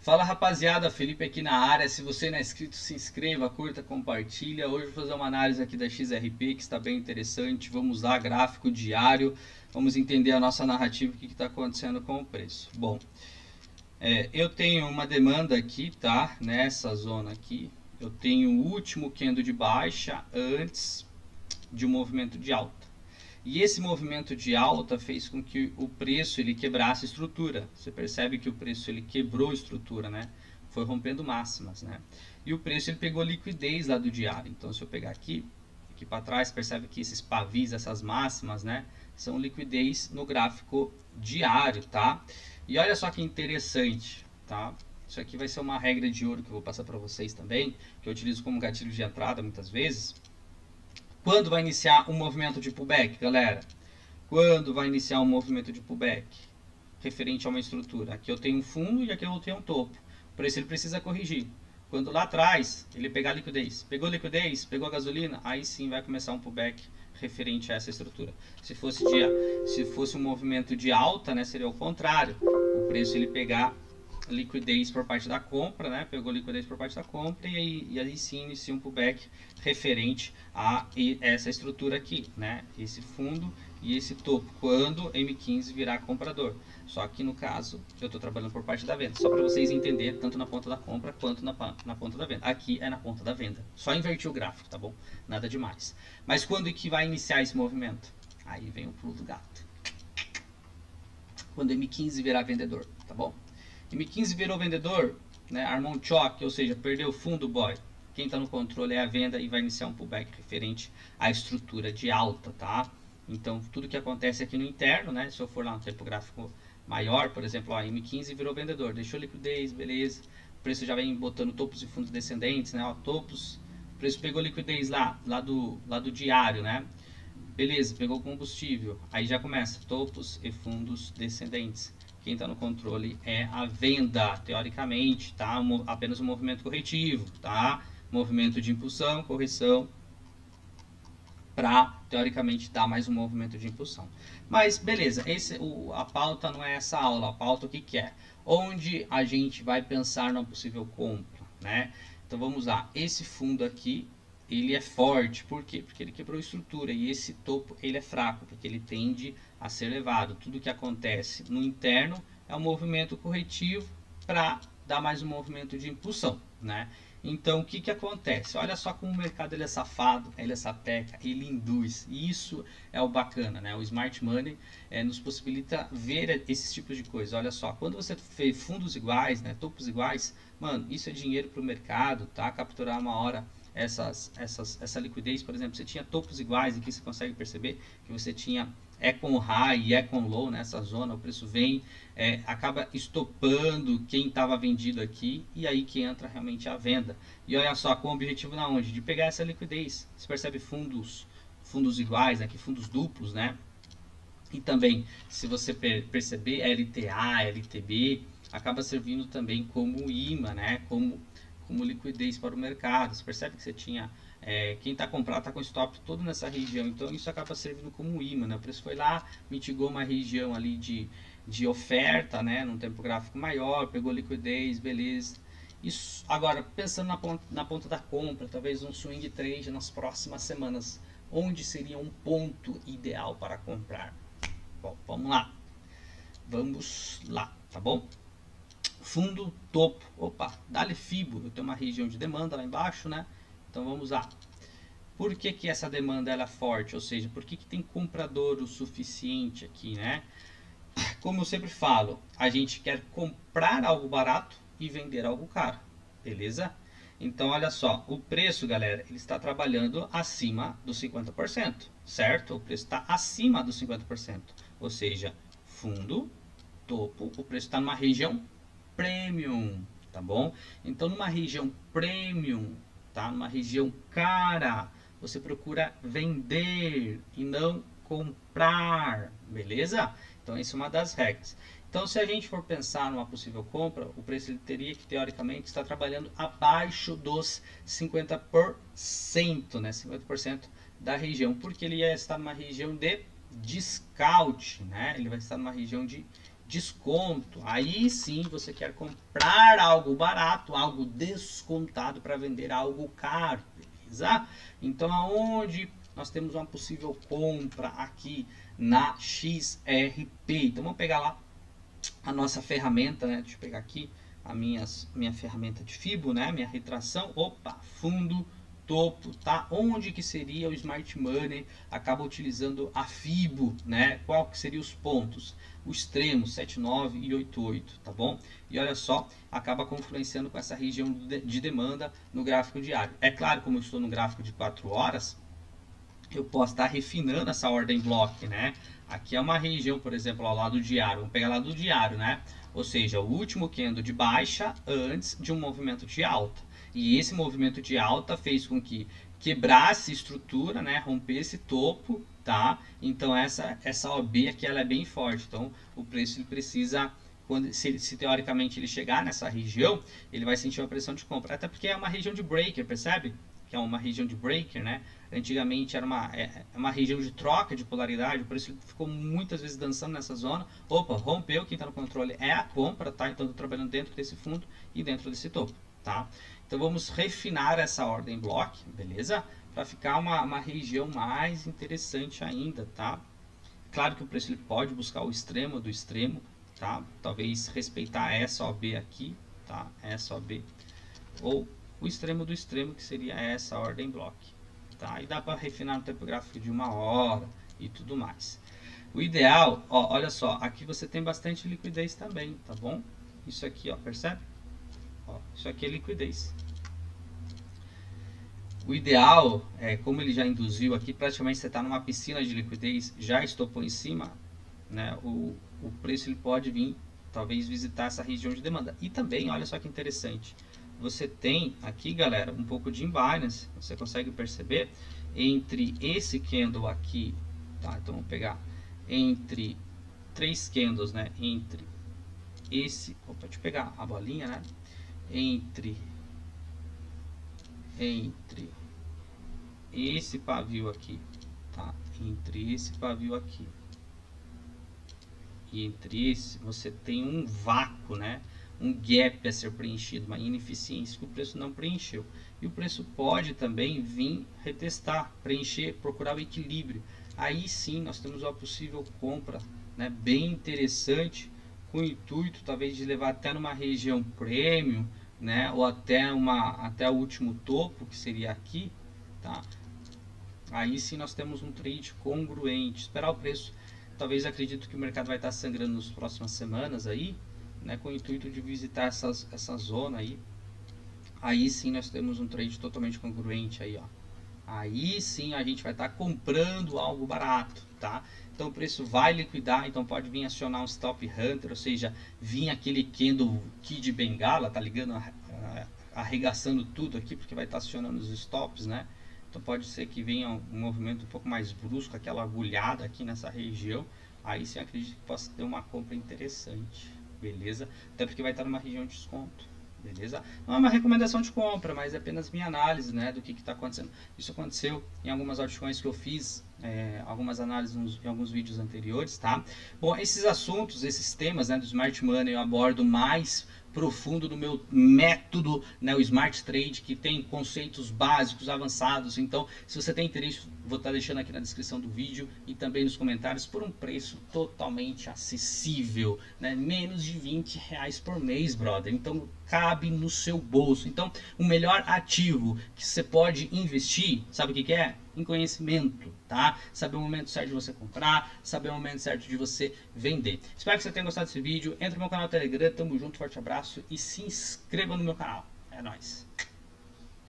Fala rapaziada, Felipe aqui na área. Se você não é inscrito, se inscreva, curta, compartilha. Hoje eu vou fazer uma análise aqui da XRP que está bem interessante. Vamos lá, gráfico diário. Vamos entender a nossa narrativa, o que está acontecendo com o preço. Bom, eu tenho uma demanda aqui, tá? Nessa zona aqui. Eu tenho o último candle de baixa antes de um movimento de alta. E esse movimento de alta fez com que o preço ele quebrasse estrutura. Você percebe que o preço ele quebrou estrutura, né? Foi rompendo máximas, né? E o preço ele pegou liquidez lá do diário. Então se eu pegar aqui para trás, percebe que esses pavis, essas máximas, né, são liquidez no gráfico diário, tá? E olha só que interessante, tá? Isso aqui vai ser uma regra de ouro que eu vou passar para vocês também, que eu utilizo como gatilho de entrada muitas vezes. Quando vai iniciar um movimento de pullback, galera? Quando vai iniciar um movimento de pullback? Referente a uma estrutura. Aqui eu tenho um fundo e aqui eu tenho um topo. Por isso ele precisa corrigir. Quando lá atrás ele pegar liquidez, pegou a gasolina, aí sim vai começar um pullback referente a essa estrutura. Se fosse um movimento de alta, né, seria o contrário. O preço ele pegar liquidez por parte da compra, né? Pegou liquidez por parte da compra e aí sim inicia um pullback referente a essa estrutura aqui, né? Esse fundo e esse topo, quando M15 virar comprador. Só que no caso eu estou trabalhando por parte da venda, só para vocês entenderem tanto na ponta da compra quanto na ponta da venda. Aqui é na ponta da venda, só invertir o gráfico, tá bom? Nada demais. Mas quando é que vai iniciar esse movimento? Aí vem o pulo do gato. Quando M15 virar vendedor, tá bom? M15 virou vendedor, né, armou um choque, ou seja, perdeu o fundo, boy. Quem está no controle é a venda e vai iniciar um pullback referente à estrutura de alta, tá? Então, tudo que acontece aqui no interno, né, se eu for lá no tempo gráfico maior, por exemplo, ó, M15 virou vendedor, deixou liquidez, beleza. O preço já vem botando topos e fundos descendentes, né, ó, topos. O preço pegou liquidez lá do diário, né? Beleza, pegou combustível. Aí já começa topos e fundos descendentes. Quem está no controle é a venda, teoricamente, tá? Apenas um movimento corretivo, tá? Movimento de impulsão, correção, para teoricamente dar mais um movimento de impulsão. Mas beleza, a pauta não é essa aula, a pauta o que, que é? Onde a gente vai pensar numa possível compra, né? Então vamos lá, esse fundo aqui, ele é forte, por quê? Porque ele quebrou estrutura e esse topo ele é fraco, porque ele tende a ser elevado. Tudo que acontece no interno é um movimento corretivo para dar mais um movimento de impulsão, né? Então o que que acontece? Olha só como o mercado ele é safado, ele é sapeca, ele induz. E isso é o bacana, né? O Smart Money nos possibilita ver esses tipos de coisa. Olha só, quando você fez fundos iguais, né, topos iguais, mano, isso é dinheiro para o mercado, tá? Capturar uma hora essa liquidez, por exemplo, você tinha topos iguais, aqui você consegue perceber que você tinha com high e com low nessa zona, o preço vem, acaba estopando quem estava vendido aqui e aí que entra realmente a venda. E olha só, com o objetivo na onde? De pegar essa liquidez. Você percebe fundos iguais, aqui fundos duplos, né? E também, se você perceber, LTA, LTB, acaba servindo também como imã, né? Como liquidez para o mercado. Você percebe que você tinha quem está comprando está com stop todo nessa região, então isso acaba servindo como imã, né? O preço foi lá, mitigou uma região ali de oferta, né? Num tempo gráfico maior, pegou liquidez, beleza. Isso, agora, pensando na ponta da compra, talvez um swing trade nas próximas semanas, onde seria um ponto ideal para comprar? Bom, vamos lá, tá bom? Fundo, topo, opa, dá-lhe FIBO, eu tenho uma região de demanda lá embaixo, né? Então vamos lá. Por que que essa demanda ela é forte? Ou seja, por que que tem comprador o suficiente aqui, né? Como eu sempre falo, a gente quer comprar algo barato e vender algo caro, beleza? Então olha só, o preço, galera, ele está trabalhando acima dos 50%, certo? O preço está acima dos 50%, ou seja, fundo, topo, o preço está numa região premium, tá bom? Então numa região premium, tá? Numa região cara, você procura vender e não comprar, beleza? Então essa é uma das regras. Então se a gente for pensar numa possível compra, o preço ele teria que teoricamente estar trabalhando abaixo dos 50%, né? 50% da região, porque ele ia estar numa região de discount, né? Ele vai estar numa região de desconto. Aí sim você quer comprar algo barato, algo descontado para vender algo caro, beleza? Então aonde nós temos uma possível compra aqui na XRP. Então vamos pegar lá a nossa ferramenta, né? Deixa eu pegar aqui a minha ferramenta de FIBO, né? Minha retração. Opa, fundo, topo, tá? Onde que seria o Smart Money? Acaba utilizando a FIBO, né? Qual que seria os pontos? O extremo, 7,9 e 8,8, tá bom? E olha só, acaba confluenciando com essa região de demanda no gráfico diário. É claro, como eu estou no gráfico de 4 horas, eu posso estar refinando essa ordem block, né? Aqui é uma região, por exemplo, ao lado do diário. Vamos pegar lá do diário, né? Ou seja, o último candle de baixa antes de um movimento de alta. E esse movimento de alta fez com que quebrasse estrutura, né? Rompesse topo, tá? Então essa OB aqui ela é bem forte. Então o preço ele precisa, se teoricamente ele chegar nessa região, ele vai sentir uma pressão de compra. Até porque é uma região de breaker, percebe? Que é uma região de breaker, né? Antigamente era uma região de troca de polaridade, por isso ele ficou muitas vezes dançando nessa zona. Opa, rompeu, quem está no controle é a compra, tá? Então estou trabalhando dentro desse fundo e dentro desse topo, tá? Então vamos refinar essa ordem block, beleza? Para ficar uma região mais interessante ainda, tá? Claro que o preço ele pode buscar o extremo do extremo, tá? Talvez respeitar essa OB aqui, tá? Essa OB ou o extremo do extremo, que seria essa ordem block, tá? E dá para refinar no tempo gráfico de 1 hora e tudo mais. O ideal, ó, olha só, aqui você tem bastante liquidez também, tá bom? Isso aqui, ó, percebe? Ó, isso aqui é liquidez. O ideal é, como ele já induziu aqui, praticamente você está numa piscina de liquidez, já estopou em cima, né? O preço ele pode vir, talvez, visitar essa região de demanda. E também, olha só que interessante, você tem aqui, galera, um pouco de imbalance, você consegue perceber, entre esse candle aqui, tá? Então vamos pegar entre 3 candles, né? Entre esse, opa, deixa eu pegar a bolinha, né? Entre esse pavio aqui, tá? Entre esse pavio aqui e entre esse, você tem um vácuo, né? Um gap a ser preenchido, uma ineficiência que o preço não preencheu. E o preço pode também vir retestar, preencher, procurar o equilíbrio. Aí sim nós temos uma possível compra, né, bem interessante, com o intuito talvez de levar até numa região premium, né, ou até o último topo, que seria aqui, tá? Aí sim nós temos um trade congruente. Esperar o preço, talvez, acredito que o mercado vai estar sangrando nas próximas semanas aí, né, com o intuito de visitar essa zona aí. Aí sim nós temos um trade totalmente congruente aí, ó. Aí sim a gente vai estar comprando algo barato, tá? Então o preço vai liquidar, então pode vir acionar um stop hunter, ou seja, vir aquele candle de bengala, tá ligando, arregaçando tudo aqui, porque vai estar acionando os stops, né? Então pode ser que venha um movimento um pouco mais brusco, aquela agulhada aqui nessa região. Aí sim acredito que possa ter uma compra interessante, beleza? Até porque vai estar numa região de desconto, beleza? Não é uma recomendação de compra, mas é apenas minha análise, né, do que está acontecendo. Isso aconteceu em algumas altcoins que eu fiz, algumas análises em alguns vídeos anteriores, tá? Bom, esses assuntos, esses temas, né, do Smart Money eu abordo mais profundo no meu método, né, o Smart Trade, que tem conceitos básicos, avançados. Então, se você tem interesse, vou estar deixando aqui na descrição do vídeo e também nos comentários, por um preço totalmente acessível, né? Menos de R$20 por mês, brother. Então, cabe no seu bolso. Então, o melhor ativo que você pode investir, sabe o que é? Em conhecimento, tá? Saber o momento certo de você comprar, saber o momento certo de você vender. Espero que você tenha gostado desse vídeo. Entra no meu canal do Telegram, tamo junto, forte abraço e se inscreva no meu canal. É nóis!